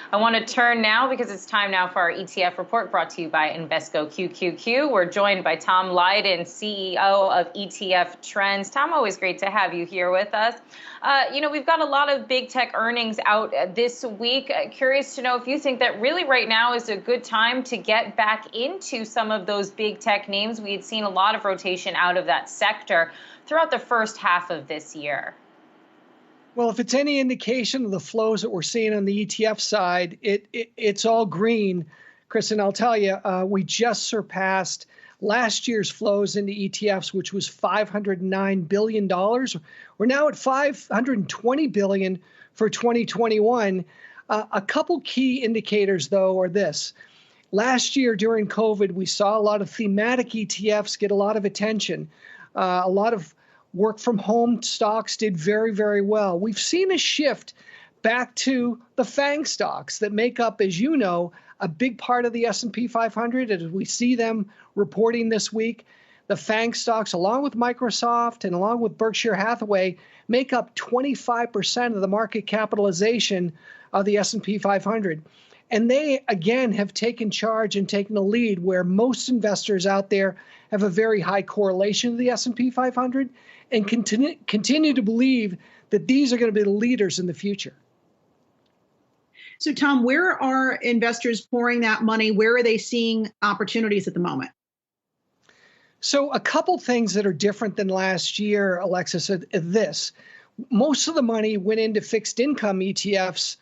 I want to turn now because it's time now for our ETF report brought to you by Invesco QQQ. We're joined by Tom Lydon, CEO of ETF Trends. Tom, always great to have you here with us. We've got a lot of big tech earnings out this week. Curious to know if you think that really right now is a good time to get back into some of those big tech names. We had seen a lot of rotation out of that sector throughout the first half of this year. Well, if it's any indication of the flows that we're seeing on the ETF side, it's all green. Kristin, I'll tell you, we just surpassed last year's flows into ETFs, which was $509 billion. We're now at $520 billion for 2021. A couple key indicators, though, are this. Last year during COVID, we saw a lot of thematic ETFs get a lot of attention. A lot of work from home stocks did very, very well. We've seen a shift back to the FANG stocks that make up, as you know, a big part of the S&P 500. As we see them reporting this week, the FANG stocks, along with Microsoft and along with Berkshire Hathaway, make up 25% of the market capitalization of the S&P 500. And they, again, have taken charge and taken the lead where most investors out there have a very high correlation to the S&P 500 and continue to believe that these are going to be the leaders in the future. So, Tom, where are investors pouring that money? Where are they seeing opportunities at the moment? So a couple things that are different than last year, Alexis, are this. Most of the money went into fixed income ETFs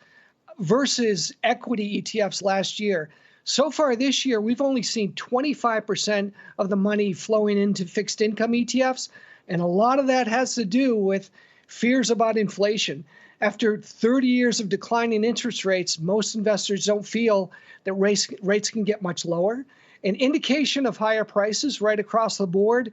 versus equity ETFs last year. So far this year, we've only seen 25% of the money flowing into fixed income ETFs. And a lot of that has to do with fears about inflation. After 30 years of declining interest rates, most investors don't feel that rates can get much lower. An indication of higher prices right across the board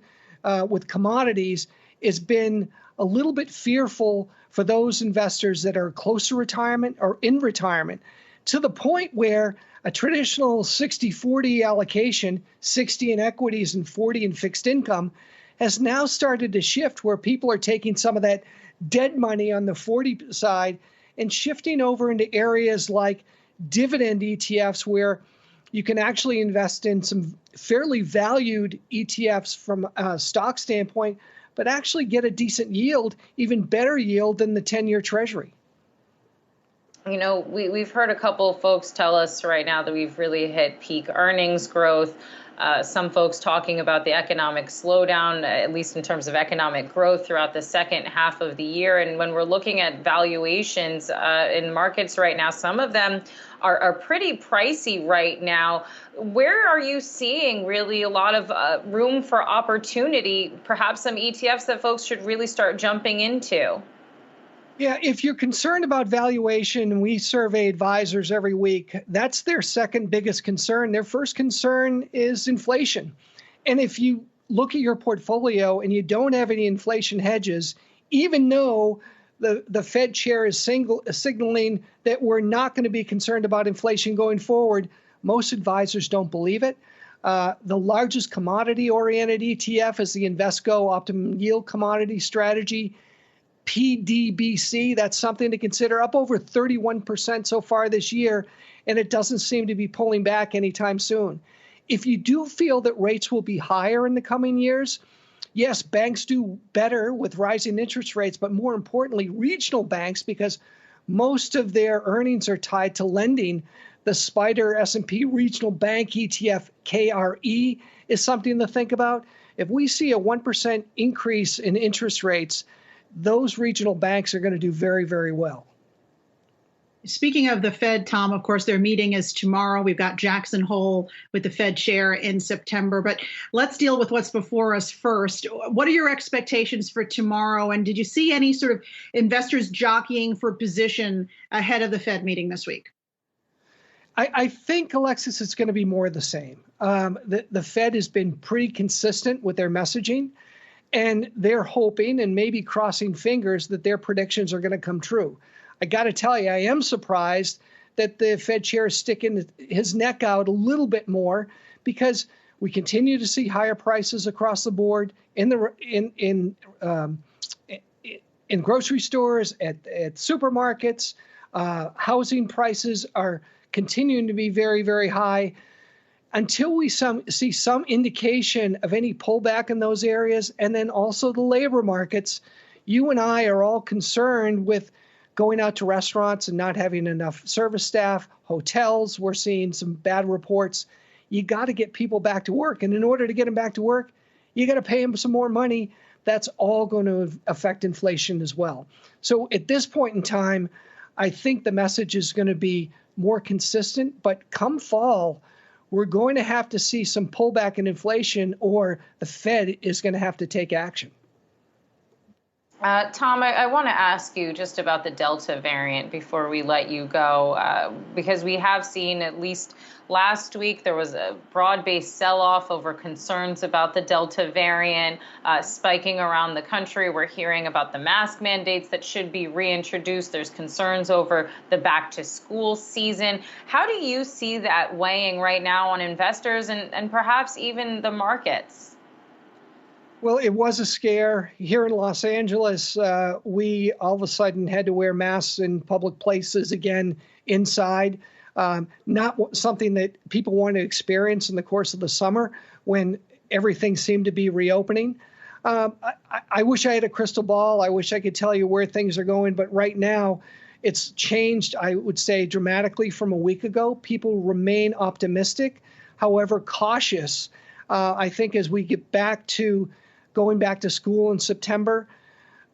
with commodities has been a little bit fearful for those investors that are close to retirement or in retirement, to the point where a traditional 60-40 allocation, 60 in equities and 40 in fixed income, has now started to shift where people are taking some of that dead money on the 40 side and shifting over into areas like dividend ETFs where you can actually invest in some fairly valued ETFs from a stock standpoint, but actually get a decent yield, even better yield than the 10-year Treasury. You know, we've heard a couple of folks tell us right now that we've really hit peak earnings growth. Some folks talking about the economic slowdown, at least in terms of economic growth throughout the second half of the year. And when we're looking at valuations in markets right now, some of them are pretty pricey right now. Where are you seeing really a lot of room for opportunity, perhaps some ETFs that folks should really start jumping into? Yeah, if you're concerned about valuation, we survey advisors every week. That's their second biggest concern. Their first concern is inflation. And if you look at your portfolio and you don't have any inflation hedges, even though the Fed chair is signaling that we're not going to be concerned about inflation going forward, most advisors don't believe it. The largest commodity-oriented ETF is the Invesco Optimum Yield Commodity Strategy. PDBC, that's something to consider, up over 31% so far this year, and it doesn't seem to be pulling back anytime soon. If you do feel that rates will be higher in the coming years, yes, banks do better with rising interest rates, but more importantly, regional banks, because most of their earnings are tied to lending. The SPDR S&P Regional Bank ETF KRE is something to think about. If we see a 1% increase in interest rates, those regional banks are going to do very, very well. Speaking of the Fed, Tom, of course, their meeting is tomorrow. We've got Jackson Hole with the Fed chair in September. But let's deal with what's before us first. What are your expectations for tomorrow? And did you see any sort of investors jockeying for position ahead of the Fed meeting this week? I think, Alexis, it's going to be more of the same. The Fed has been pretty consistent with their messaging. And they're hoping and maybe crossing fingers that their predictions are going to come true. I got to tell you, I am surprised that the Fed chair is sticking his neck out a little bit more, because we continue to see higher prices across the board in grocery stores, at supermarkets. Housing prices are continuing to be very, very high. Until we see some indication of any pullback in those areas, and then also the labor markets, you and I are all concerned with going out to restaurants and not having enough service staff, hotels. We're seeing some bad reports. You got to get people back to work. And in order to get them back to work, you got to pay them some more money. That's all going to affect inflation as well. So at this point in time, I think the message is going to be more consistent. But come fall, we're going to have to see some pullback in inflation, or the Fed is going to have to take action. Tom, I want to ask you just about the Delta variant before we let you go, because we have seen, at least last week, there was a broad-based sell-off over concerns about the Delta variant spiking around the country. We're hearing about the mask mandates that should be reintroduced. There's concerns over the back-to-school season. How do you see that weighing right now on investors and perhaps even the markets? Well, it was a scare. Here in Los Angeles, we all of a sudden had to wear masks in public places again inside. Not something that people want to experience in the course of the summer when everything seemed to be reopening. I wish I had a crystal ball. I wish I could tell you where things are going. But right now, it's changed, I would say, dramatically from a week ago. People remain optimistic, however, cautious. I think as we get back to going back to school in September,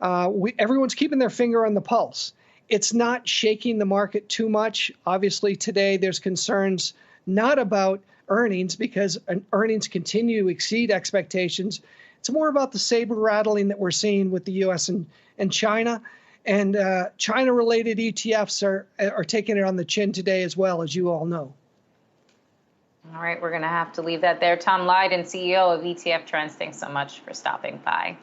everyone's keeping their finger on the pulse. It's not shaking the market too much. Obviously, today there's concerns not about earnings because earnings continue to exceed expectations. It's more about the saber rattling that we're seeing with the U.S. and China. And China-related ETFs are taking it on the chin today as well, as you all know. All right, we're going to have to leave that there. Tom Lydon, CEO of ETF Trends, thanks so much for stopping by.